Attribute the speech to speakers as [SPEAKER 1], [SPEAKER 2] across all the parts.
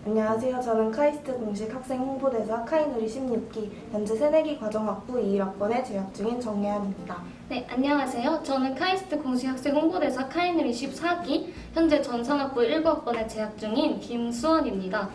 [SPEAKER 1] 안녕하세요. 저는 카이스트 공식 학생 홍보대사 카이누리 16기, 현재 새내기 과정학부 21학번에 재학 중인 정예안입니다.
[SPEAKER 2] 네, 안녕하세요. 저는 카이스트 공식 학생 홍보대사 카이누리 14기, 현재 전산학부 19학번에 재학 중인 김수원입니다.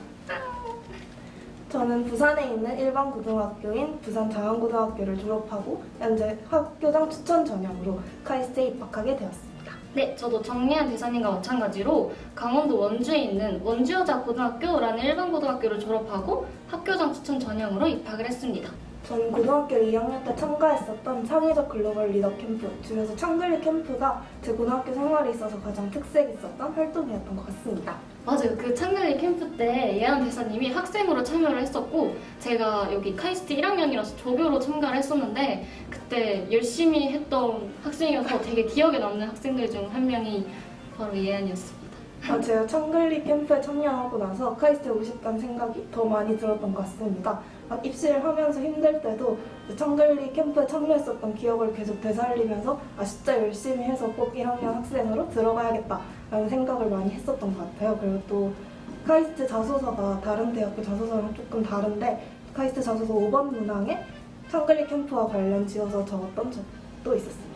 [SPEAKER 1] 저는 부산에 있는 일반 고등학교인 부산장안고등학교를 졸업하고 현재 학교장 추천 전형으로 카이스트에 입학하게 되었습니다.
[SPEAKER 2] 네, 저도 정예한 대사님과 마찬가지로 강원도 원주에 있는 원주여자고등학교라는 일반 고등학교를 졸업하고 학교장 추천 전형으로 입학을 했습니다.
[SPEAKER 1] 저는 고등학교 2학년 때 참가했었던 창의적 글로벌 리더 캠프, 줄여서 창글리 캠프가 제 고등학교 생활에 있어서 가장 특색 있었던 활동이었던 것 같습니다.
[SPEAKER 2] 맞아요. 그 창글리 캠프 때 예한 대사님이 학생으로 참여를 했었고 제가 여기 카이스트 1학년이라서 조교로 참가를 했었는데 그때 열심히 했던 학생이어서 되게 기억에 남는 학생들 중 한 명이 바로 예한이었습니다.
[SPEAKER 1] 제가 창글리 캠프에 참여하고 나서 카이스트에 오고 싶다는 생각이 더 많이 들었던 것 같습니다. 입시를 하면서 힘들 때도 창글리 캠프에 참여했었던 기억을 계속 되살리면서 진짜 열심히 해서 꼭 1학년 학생으로 들어가야겠다라는 생각을 많이 했었던 것 같아요. 그리고 또 카이스트 자소서가 다른 대학교 자소서랑 조금 다른데 카이스트 자소서 5번 문항에 창글리 캠프와 관련 지어서 적었던 적도 있었습니다.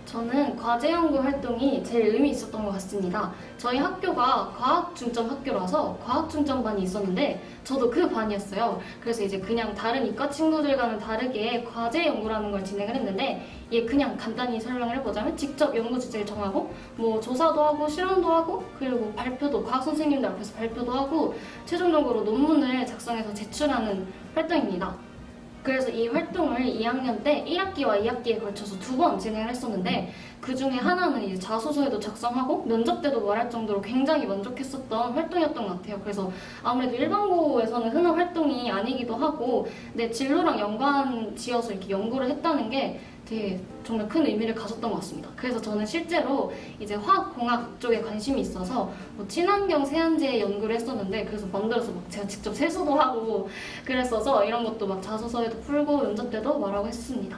[SPEAKER 2] 저는 과제 연구 활동이 제일 의미 있었던 것 같습니다. 저희 학교가 과학 중점 학교라서 과학 중점반이 있었는데 저도 그 반이었어요. 그래서 이제 그냥 다른 이과 친구들과는 다르게 과제 연구라는 걸 진행을 했는데 그냥 간단히 설명을 해보자면 직접 연구 주제를 정하고 뭐 조사도 하고 실험도 하고 그리고 발표도 과학 선생님들 앞에서 발표도 하고 최종적으로 논문을 작성해서 제출하는 활동입니다. 그래서 이 활동을 2학년 때 1학기와 2학기에 걸쳐서 2번 진행을 했었는데 그 중에 하나는 이제 자소서에도 작성하고 면접 때도 말할 정도로 굉장히 만족했었던 활동이었던 것 같아요. 그래서 아무래도 일반고에서는 흔한 활동이 아니기도 하고 내 진로랑 연관 지어서 이렇게 연구를 했다는 게 되게 정말 큰 의미를 가졌던 것 같습니다. 그래서 저는 실제로 이제 화학공학 쪽에 관심이 있어서 뭐 친환경 세안제 연구를 했었는데 그래서 만들어서 막 제가 직접 세수도 하고 그랬어서 이런 것도 막 자소서에도 풀고 면접 때도 말하고 했습니다.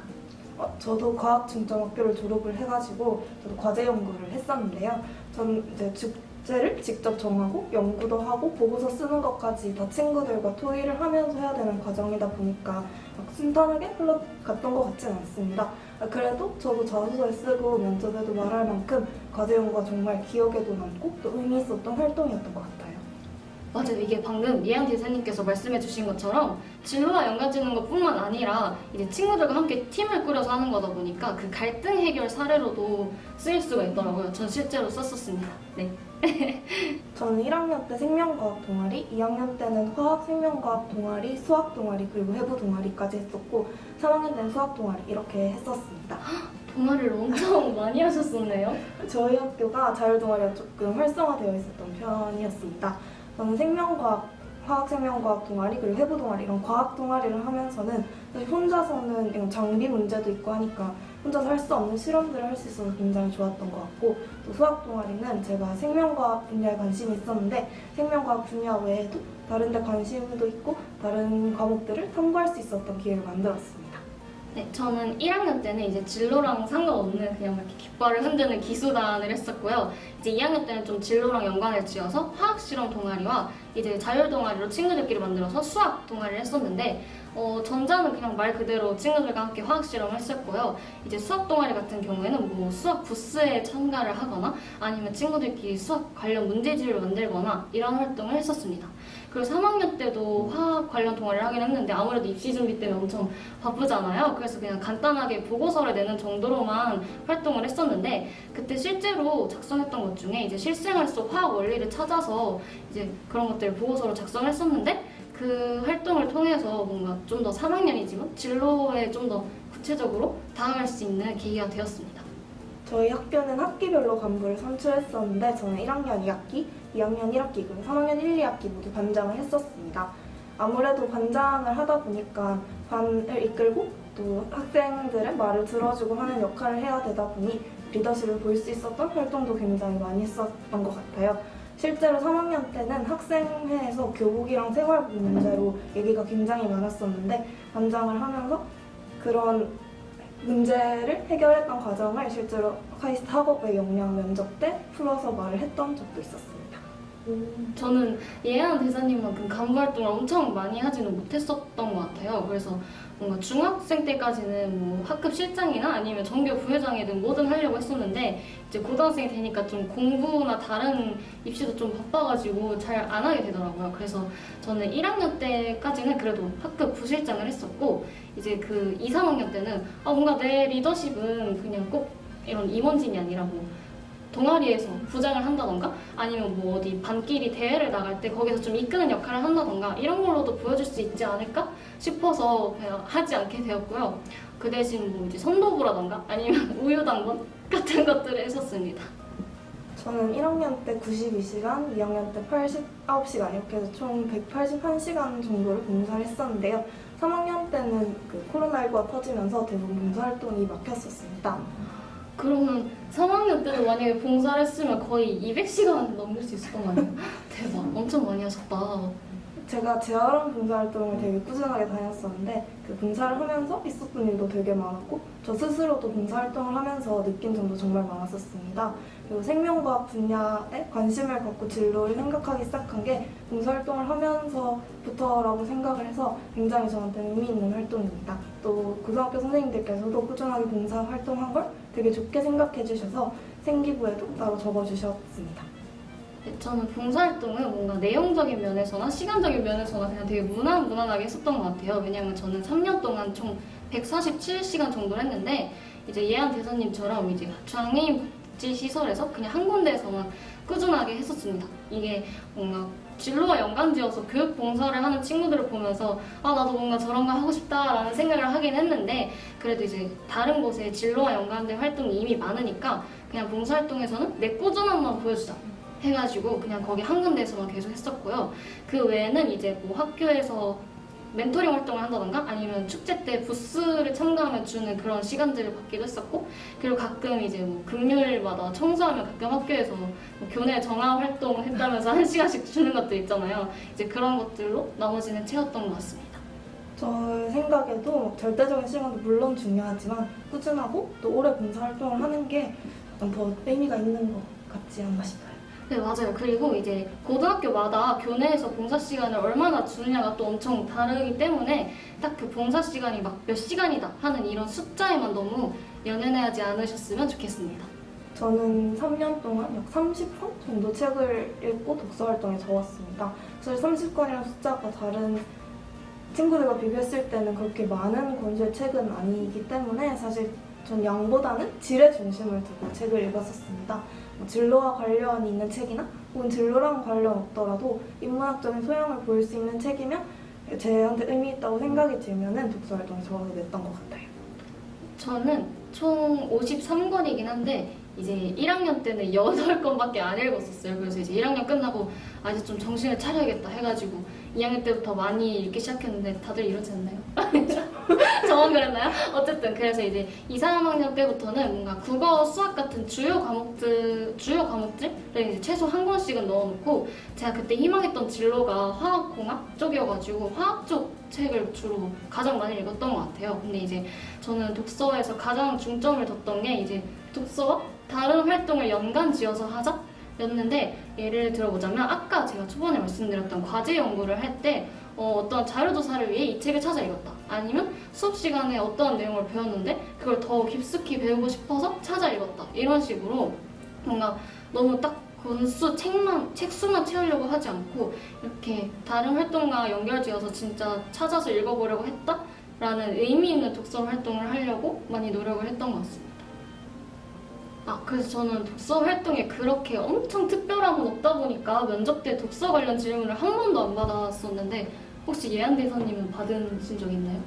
[SPEAKER 1] 저도 과학 중점학교를 졸업을 해가지고 저도 과제 연구를 했었는데요. 저는 이제 주제를 직접 정하고 연구도 하고 보고서 쓰는 것까지 다 친구들과 토의를 하면서 해야 되는 과정이다 보니까 막 순탄하게 흘러갔던 것 같지는 않습니다. 그래도 저도 자소서에 쓰고 면접에도 말할 만큼 과제 연구가 정말 기억에도 남고 또 의미 있었던 활동이었던 것 같아요.
[SPEAKER 2] 맞아요. 이게 방금 예한 대사님께서 말씀해주신 것처럼 진로와 연관짓는 것뿐만 아니라 이제 친구들과 함께 팀을 꾸려서 하는 거다 보니까 그 갈등 해결 사례로도 쓰일 수가 있더라고요. 전 실제로 썼었습니다. 네.
[SPEAKER 1] 저는 1학년 때 생명과학 동아리, 2학년 때는 화학 생명과학 동아리, 수학 동아리 그리고 해부 동아리까지 했었고 3학년 때는 수학 동아리 이렇게 했었습니다.
[SPEAKER 2] 동아리를 엄청 많이 하셨었네요.
[SPEAKER 1] 저희 학교가 자율 동아리가 조금 활성화되어 있었던 편이었습니다. 저는 생명과학, 화학생명과학 동아리 그리고 해부 동아리 이런 과학 동아리를 하면서는 사실 혼자서는 이런 장비 문제도 있고 하니까 혼자서 할 수 없는 실험들을 할 수 있어서 굉장히 좋았던 것 같고 또 수학 동아리는 제가 생명과학 분야에 관심이 있었는데 생명과학 분야 외에도 다른 데 관심도 있고 다른 과목들을 탐구할 수 있었던 기회를 만들었습니다.
[SPEAKER 2] 네, 저는 1학년 때는 이제 진로랑 상관없는 그냥 이렇게 깃발을 흔드는 기수단을 했었고요. 이제 2학년 때는 좀 진로랑 연관을 지어서 화학 실험 동아리와 이제 자율 동아리로 친구들끼리 만들어서 수학 동아리를 했었는데 전자는 그냥 말 그대로 친구들과 함께 화학 실험을 했었고요. 이제 수학 동아리 같은 경우에는 뭐 수학 부스에 참가를 하거나 아니면 친구들끼리 수학 관련 문제집을 만들거나 이런 활동을 했었습니다. 그리고 3학년 때도 화학 관련 동아리를 하긴 했는데 아무래도 입시 준비 때문에 엄청 바쁘잖아요. 그래서 그냥 간단하게 보고서를 내는 정도로만 활동을 했었는데 그때 실제로 작성했던 것 중에 이제 실생활 속 화학 원리를 찾아서 이제 그런 것들을 보고서로 작성을 했었는데 그 활동을 통해서 뭔가 좀 더 3학년이지만 진로에 좀 더 구체적으로 다가갈 수 있는 계기가 되었습니다.
[SPEAKER 1] 저희 학교는 학기별로 간부를 선출했었는데 저는 1학년 2학기, 2학년 1학기, 그리고 3학년 1, 2학기 모두 반장을 했었습니다. 아무래도 반장을 하다 보니까 반을 이끌고 또 학생들의 말을 들어주고 하는 역할을 해야 되다 보니 리더십을 보일 수 있었던 활동도 굉장히 많이 했었던 것 같아요. 실제로 3학년 때는 학생회에서 교복이랑 생활복 문제로 얘기가 굉장히 많았었는데 반장을 하면서 그런 문제를 해결했던 과정을 실제로 카이스트 학업의 역량 면접 때 풀어서 말을 했던 적도 있었습니다.
[SPEAKER 2] 저는 예한 대사님만큼 간부 활동을 엄청 많이 하지는 못했었던 것 같아요. 그래서 뭔가 중학생 때까지는 뭐 학급 실장이나 아니면 전교 부회장이든 뭐든 하려고 했었는데 이제 고등학생이 되니까 좀 공부나 다른 입시도 좀 바빠가지고 잘 안 하게 되더라고요. 그래서 저는 1학년 때까지는 그래도 학급 부실장을 했었고 이제 그 2, 3학년 때는 뭔가 내 리더십은 그냥 꼭 이런 임원진이 아니라 뭐 동아리에서 부장을 한다던가 아니면 뭐 어디 반끼리 대회를 나갈 때 거기서 좀 이끄는 역할을 한다던가 이런 걸로도 보여줄 수 있지 않을까 싶어서 그냥 하지 않게 되었고요. 그 대신 뭐 이제 선도부라던가 아니면 우유당번 같은 것들을 했었습니다.
[SPEAKER 1] 저는 1학년 때 92시간, 2학년 때 89시간 이렇게 해서 총 181시간 정도를 봉사를 했었는데요. 3학년 때는 그 코로나19가 터지면서 대부분 봉사활동이 막혔었습니다.
[SPEAKER 2] 그러면 3학년 때도 만약에 봉사를 했으면 거의 200시간 넘길 수 있었던 거 아니에요? 대박, 엄청 많이 하셨다.
[SPEAKER 1] 제가 재활원 봉사활동을 되게 꾸준하게 다녔었는데 그 봉사를 하면서 있었던 일도 되게 많았고 저 스스로도 봉사활동을 하면서 느낀 점도 정말 많았었습니다. 그리고 생명과학 분야에 관심을 갖고 진로를 생각하기 시작한 게 봉사활동을 하면서부터라고 생각을 해서 굉장히 저한테 의미 있는 활동입니다. 또 고등학교 선생님들께서도 꾸준하게 봉사활동한 걸 되게 좋게 생각해 주셔서 생기부에도 따로 적어주셨습니다.
[SPEAKER 2] 저는 봉사활동은 뭔가 내용적인 면에서나 시간적인 면에서나 그냥 되게 무난하게 했었던 것 같아요. 왜냐하면 저는 3년 동안 총 147시간 정도를 했는데 이제 예한 대사님처럼 이제 장애인 복지 시설에서 그냥 한 군데에서만 꾸준하게 했었습니다. 이게 뭔가 진로와 연관지어서 교육 봉사를 하는 친구들을 보면서 나도 뭔가 저런 거 하고 싶다라는 생각을 하긴 했는데 그래도 이제 다른 곳에 진로와 연관된 활동이 이미 많으니까 그냥 봉사활동에서는 내 꾸준함만 보여주자 해가지고 그냥 거기 한 군데에서만 계속 했었고요. 그 외에는 이제 뭐 학교에서 멘토링 활동을 한다던가 아니면 축제 때 부스를 참가하면 주는 그런 시간들을 받기도 했었고 그리고 가끔 이제 뭐 금요일마다 청소하면 가끔 학교에서 뭐 교내 정화 활동 했다면서 1시간씩 주는 것도 있잖아요. 이제 그런 것들로 나머지는 채웠던 것 같습니다.
[SPEAKER 1] 저 생각에도 절대적인 시간도 물론 중요하지만 꾸준하고 또 오래 봉사활동을 하는 게 더 의미가 있는 것 같지 않나 싶어요.
[SPEAKER 2] 네, 맞아요. 그리고 이제 고등학교마다 교내에서 봉사 시간을 얼마나 주느냐가 또 엄청 다르기 때문에 딱 그 봉사 시간이 막 몇 시간이다 하는 이런 숫자에만 너무 연연하지 않으셨으면 좋겠습니다.
[SPEAKER 1] 저는 3년 동안 약 30권 정도 책을 읽고 독서 활동에 적었습니다. 사실 30권이라는 숫자가 다른 친구들과 비교했을 때는 그렇게 많은 권수의 책은 아니기 때문에 사실 전 양보다는 질에 중심을 두고 책을 읽었었습니다. 진로와 관련이 있는 책이나 혹은 진로랑 관련 없더라도 인문학적인 소양을 보일 수 있는 책이면 저한테 의미 있다고 생각이 들면 독서 활동에 적어서 냈던 것 같아요.
[SPEAKER 2] 저는 총 53권이긴 한데 이제 1학년 때는 8권밖에 안 읽었었어요. 그래서 이제 1학년 끝나고 이제 좀 정신을 차려야겠다 해가지고 2학년 때부터 많이 읽기 시작했는데 다들 이러지 않나요? 저만 그랬나요? 어쨌든 그래서 이제 2, 3학년 때부터는 뭔가 국어, 수학 같은 주요 과목들을 이제 최소 한 권씩은 넣어놓고 제가 그때 희망했던 진로가 화학공학 쪽이어가지고 화학 쪽 책을 주로 가장 많이 읽었던 것 같아요. 근데 이제 저는 독서에서 가장 중점을 뒀던 게 이제 독서와 다른 활동을 연관지어서 하자 였는데 예를 들어보자면 아까 제가 초반에 말씀드렸던 과제 연구를 할 때 어떤 자료조사를 위해 이 책을 찾아 읽었다 아니면 수업 시간에 어떠한 내용을 배웠는데 그걸 더 깊숙이 배우고 싶어서 찾아 읽었다 이런 식으로 뭔가 너무 딱 권수 책 수만 채우려고 하지 않고 이렇게 다른 활동과 연결지어서 진짜 찾아서 읽어보려고 했다라는 의미 있는 독서 활동을 하려고 많이 노력을 했던 것 같습니다. 그래서 저는 독서 활동에 그렇게 엄청 특별한 건 없다 보니까 면접 때 독서 관련 질문을 한 번도 안 받았었는데 혹시 예한 대사님은 받으신 적 있나요?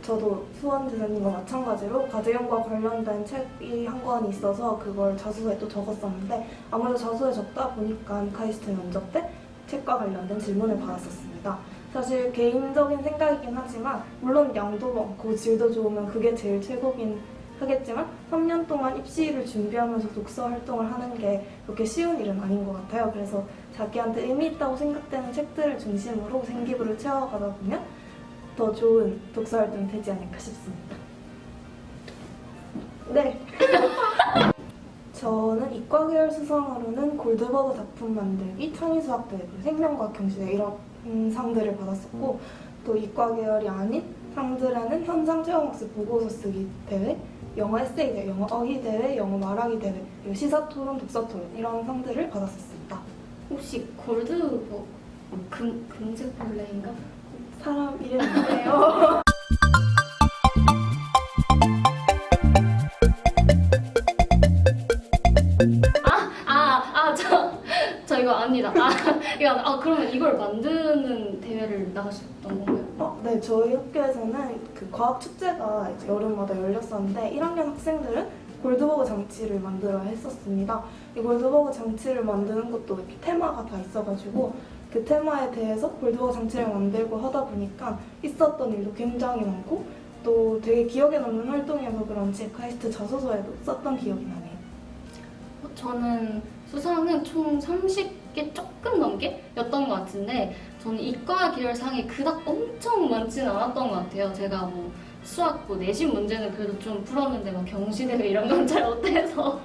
[SPEAKER 1] 저도 수원 대사님과 마찬가지로 과제연구와 관련된 책이 한 권 있어서 그걸 자소서에 또 적었었는데 아무래도 자소서에 적다 보니까 카이스트 면접 때 책과 관련된 질문을 받았었습니다. 사실 개인적인 생각이긴 하지만 물론 양도 많고 질도 좋으면 그게 제일 최고긴 하겠지만 3년 동안 입시를 준비하면서 독서 활동을 하는 게 그렇게 쉬운 일은 아닌 것 같아요. 그래서 자기한테 의미 있다고 생각되는 책들을 중심으로 생기부를 채워가다 보면 더 좋은 독서 활동이 되지 않을까 싶습니다. 네. 저는 이과 계열 수상으로는 골드버그 작품 만들기, 창의수학대회, 생명과학 경시대 이런 상들을 받았었고, 또 이과 계열이 아닌 상들에는 현장 체험학습 보고서 쓰기 대회, 영어 에세이 대회, 영어 어휘 대회, 영어 말하기 대회, 그리고 시사 토론, 독서 토론 이런 상들을 받았었습니다.
[SPEAKER 2] 혹시 골드 뭐 금색벌레인가?
[SPEAKER 1] 사람 이름인데요.
[SPEAKER 2] 저 이거 압니다. 그러면 이걸 만드는 대회를 나가셨던 건가요?
[SPEAKER 1] 네, 저희 학교에서는 그 과학 축제가 이제 여름마다 열렸었는데 1학년 학생들은 골드버그 장치를 만들어야 했었습니다. 이 골드버그 장치를 만드는 것도 이렇게 테마가 다 있어가지고 그 테마에 대해서 골드버그 장치를 만들고 하다 보니까 있었던 일도 굉장히 많고 또 되게 기억에 남는 활동이어서 그런지 카이스트 자소서에도 썼던 기억이 나네요.
[SPEAKER 2] 저는 수상은 총 30개 조금 넘게 였던 것 같은데 저는 이과 계열상이 그닥 엄청 많지는 않았던 것 같아요. 제가 뭐 수학 뭐 내신 문제는 그래도 좀 풀었는데 막 경시대회 이런 건 잘 못해서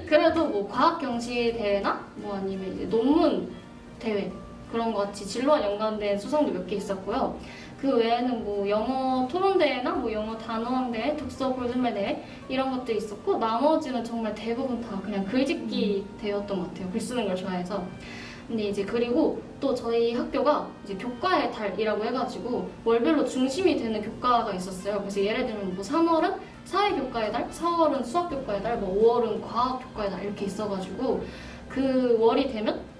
[SPEAKER 2] 그래도 뭐 과학 경시대회나 뭐 아니면 이제 논문 대회 그런 거 같이 진로와 연관된 수상도 몇 개 있었고요. 그 외에는 뭐 영어 토론대회나 뭐 영어 단어왕대회, 독서 골든벨 대회 이런 것도 있었고 나머지는 정말 대부분 다 그냥 글짓기 대회였던 것 같아요. 글 쓰는 걸 좋아해서. 근데 이제 그리고 또 저희 학교가 이제 교과의 달이라고 해가지고 월별로 중심이 되는 교과가 있었어요. 그래서 예를 들면 뭐 3월은 사회교과의 달, 4월은 수학교과의 달, 뭐 5월은 과학교과의 달 이렇게 있어가지고 그 월이 되면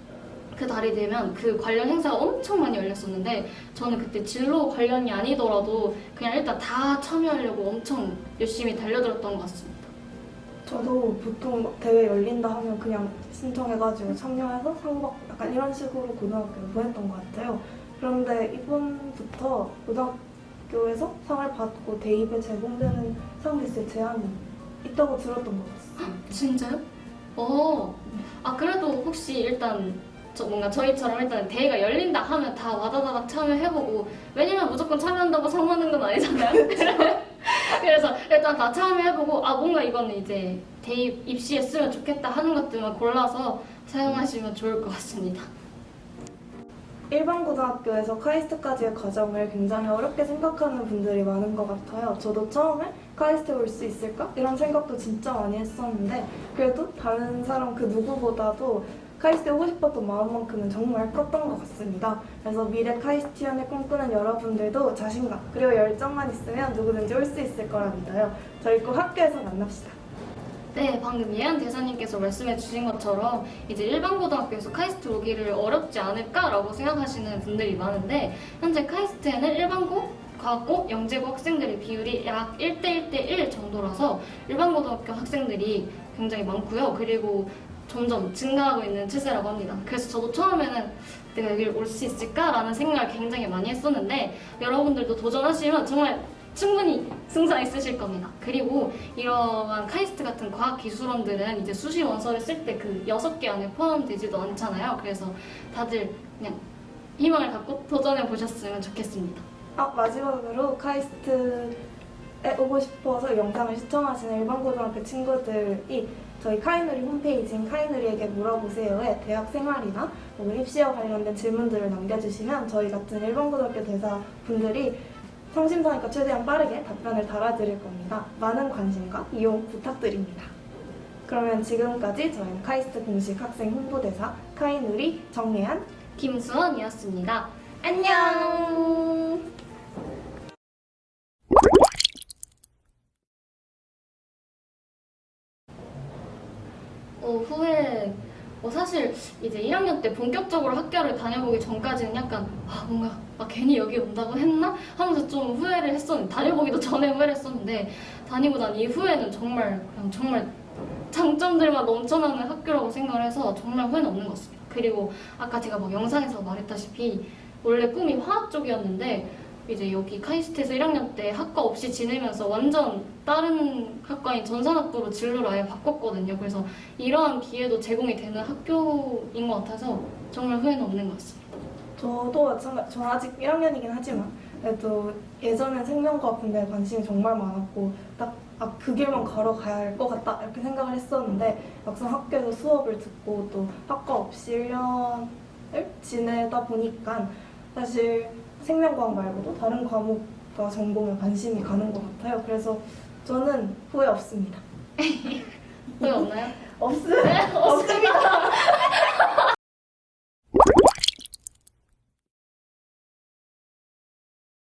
[SPEAKER 2] 그 달이 되면 그 관련 행사가 엄청 많이 열렸었는데 저는 그때 진로 관련이 아니더라도 그냥 일단 다 참여하려고 엄청 열심히 달려들었던 것 같습니다.
[SPEAKER 1] 저도 보통 막 대회 열린다 하면 그냥 신청해가지고 참여해서 상 받고 약간 이런 식으로 고등학교를 보냈던 것 같아요. 그런데 이번부터 고등학교에서 상을 받고 대입에 제공되는 상 리스트에 제한이 있다고 들었던 것 같습니다.
[SPEAKER 2] 진짜요? 그래도 혹시 일단 뭔가 저희처럼 일단 대회가 열린다 하면 다 와다다닥 참여해보고 왜냐면 무조건 참여한다고 상 받는 건 아니잖아요. 그래서 일단 다 참여해보고 뭔가 이거는 이제 대입 입시했으면 좋겠다 하는 것들만 골라서 사용하시면 좋을 것 같습니다.
[SPEAKER 1] 일반 고등학교에서 카이스트까지의 과정을 굉장히 어렵게 생각하는 분들이 많은 것 같아요. 저도 처음에 카이스트 올 수 있을까? 이런 생각도 진짜 많이 했었는데 그래도 다른 사람 그 누구보다도 카이스트에 오고 싶었던 마음만큼은 정말 컸던 것 같습니다. 그래서 미래 카이스티안을 꿈꾸는 여러분들도 자신감 그리고 열정만 있으면 누구든지 올 수 있을 거라 믿어요. 저희 꼭 학교에서 만납시다.
[SPEAKER 2] 네, 방금 예한 대사님께서 말씀해 주신 것처럼 이제 일반 고등학교에서 카이스트 오기를 어렵지 않을까라고 생각하시는 분들이 많은데 현재 카이스트에는 일반고, 과학고, 영재고 학생들의 비율이 약 1대1대1 정도라서 일반 고등학교 학생들이 굉장히 많고요. 그리고 점점 증가하고 있는 추세라고 합니다. 그래서 저도 처음에는 내가 여기를 올 수 있을까라는 생각을 굉장히 많이 했었는데 여러분들도 도전하시면 정말 충분히 승산 있으실 겁니다. 그리고 이러한 카이스트 같은 과학기술원들은 이제 수시 원서를 쓸 때 그 6개 안에 포함되지도 않잖아요. 그래서 다들 그냥 희망을 갖고 도전해 보셨으면 좋겠습니다.
[SPEAKER 1] 마지막으로 카이스트에 오고 싶어서 영상을 시청하시는 일반고등학교 친구들이 저희 카이누리 홈페이지인 카이누리에게 물어보세요에 대학 생활이나 혹은 입시와 관련된 질문들을 남겨주시면 저희 같은 일반고등학교 대사분들이 성심성의껏 최대한 빠르게 답변을 달아드릴 겁니다. 많은 관심과 이용 부탁드립니다. 그러면 지금까지 저희는 카이스트 공식 학생 홍보대사 카이누리 정예한,
[SPEAKER 2] 김수원이었습니다. 안녕! 후에 사실 이제 1학년 때 본격적으로 학교를 다녀보기 전까지는 약간 뭔가 괜히 여기 온다고 했나? 하면서 좀 후회를 했었는데 다녀보기도 전에 후회를 했었는데 다니고 난 이후에는 정말 장점들만 넘쳐나는 학교라고 생각을 해서 정말 후회는 없는 것 같습니다. 그리고 아까 제가 영상에서 말했다시피 원래 꿈이 화학 쪽이었는데 이제 여기 카이스트에서 1학년 때 학과 없이 지내면서 완전 다른 학과인 전산학부로 진로를 아예 바꿨거든요. 그래서 이러한 기회도 제공이 되는 학교인 것 같아서 정말 후회는 없는 것 같습니다.
[SPEAKER 1] 저도 마찬가지. 저는 아직 1학년이긴 하지만 그래도 예전엔 생명과학 분야에 관심이 정말 많았고 딱 그 길만 걸어가야 할 것 같다 이렇게 생각을 했었는데 막상 학교에서 수업을 듣고 또 학과 없이 1년을 지내다 보니까 사실 생명과학 말고도 다른 과목과 전공에 관심이 가는 것 같아요. 그래서 저는 후회 없습니다.
[SPEAKER 2] 후회 없나요?
[SPEAKER 1] 없습니다.